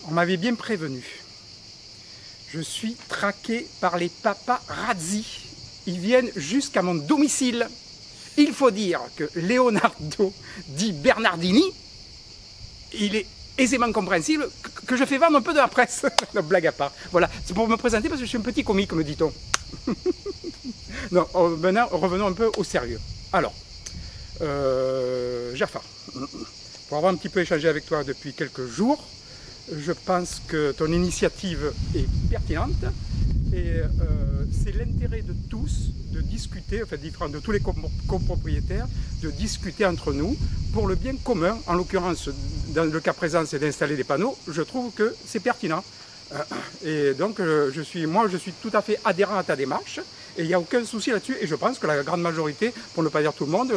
On m'avait bien prévenu. Je suis traqué par les paparazzi. Ils viennent jusqu'à mon domicile. Il faut dire que Leonardo Di Bernardini, il est aisément compréhensible que je fais vendre un peu de la presse. Non, blague à part. Voilà, c'est pour me présenter parce que je suis un petit comique, me dit-on. Non, maintenant, revenons un peu au sérieux. Alors, Jafar, pour avoir un petit peu échangé avec toi depuis quelques jours, je pense que ton initiative est pertinente et c'est l'intérêt de tous de discuter, enfin de tous les copropriétaires, de discuter entre nous pour le bien commun. En l'occurrence, dans le cas présent, c'est d'installer des panneaux. Je trouve que c'est pertinent. Et donc, je suis tout à fait adhérent à ta démarche et il n'y a aucun souci là-dessus. Et je pense que la grande majorité, pour ne pas dire tout le monde,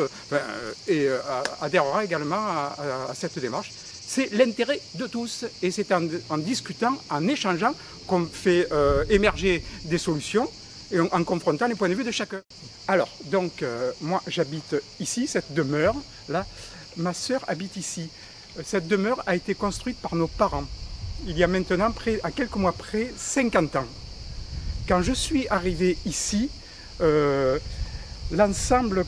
adhérera également à cette démarche. C'est l'intérêt de tous et c'est en discutant, en échangeant qu'on fait émerger des solutions et en confrontant les points de vue de chacun. Alors, donc, moi j'habite ici, cette demeure, là, ma sœur habite ici. Cette demeure a été construite par nos parents, il y a maintenant, à quelques mois près, 50 ans. Quand je suis arrivé ici, l'ensemble,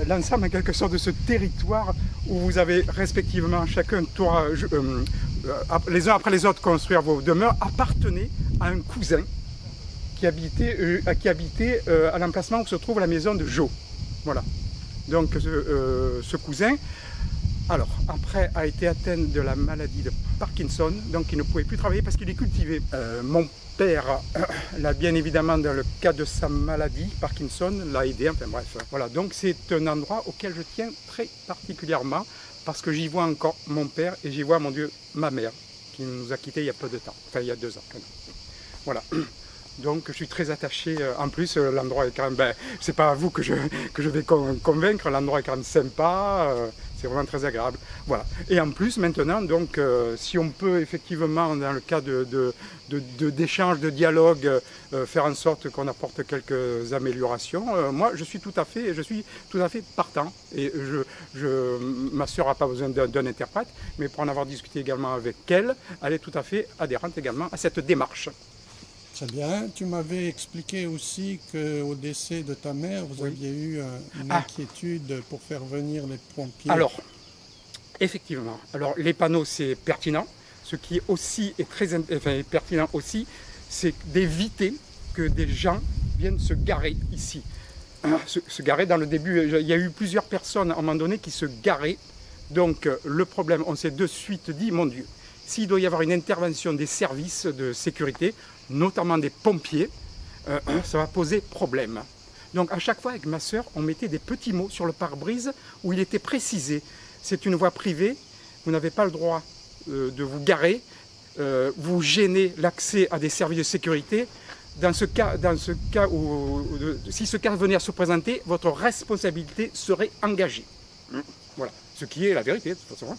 l'ensemble en quelque sorte de ce territoire où vous avez respectivement chacun, les uns après les autres construire vos demeures, appartenait à un cousin qui habitait à l'emplacement où se trouve la maison de Jo. Voilà. Donc ce cousin, alors après a été atteint de la maladie de Parkinson, donc il ne pouvait plus travailler parce qu'il est cultivé. Mon père l'a bien évidemment dans le cas de sa maladie, Parkinson, l'a aidé, enfin bref. Voilà, donc c'est un endroit auquel je tiens très particulièrement parce que j'y vois encore mon père et j'y vois, mon Dieu, ma mère qui nous a quittés il y a peu de temps, enfin il y a 2 ans quand même. Voilà. Donc je suis très attaché, en plus l'endroit est quand même, c'est pas à vous que je vais convaincre, l'endroit est quand même sympa, c'est vraiment très agréable. Voilà. Et en plus maintenant, donc si on peut effectivement dans le cas d'échange, de dialogue, faire en sorte qu'on apporte quelques améliorations, moi je suis tout à fait partant. Et ma sœur n'a pas besoin d'un interprète, mais pour en avoir discuté également avec elle, elle est tout à fait adhérente également à cette démarche. Très bien. Tu m'avais expliqué aussi qu'au décès de ta mère, vous aviez eu une inquiétude pour faire venir les pompiers. Alors, effectivement. Alors, les panneaux, c'est pertinent. Ce qui aussi est est pertinent aussi, c'est d'éviter que des gens viennent se garer ici. Se garer dans le début, il y a eu plusieurs personnes à un moment donné qui se garaient. Donc, le problème, on s'est de suite dit, mon Dieu, s'il doit y avoir une intervention des services de sécurité, notamment des pompiers, ça va poser problème. Donc à chaque fois avec ma sœur, on mettait des petits mots sur le pare-brise où il était précisé, c'est une voie privée, vous n'avez pas le droit de vous garer, vous gênez l'accès à des services de sécurité. Dans ce cas où, si ce cas venait à se présenter, votre responsabilité serait engagée. Voilà, ce qui est la vérité de toute façon.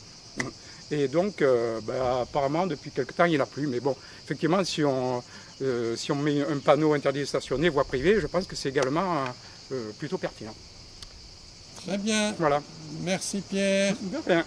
Et donc, apparemment, depuis quelque temps, il n'y en a plus. Mais bon, effectivement, si on met un panneau interdit de stationner, voie privée, je pense que c'est également plutôt pertinent. Très bien. Voilà. Merci Pierre. De rien.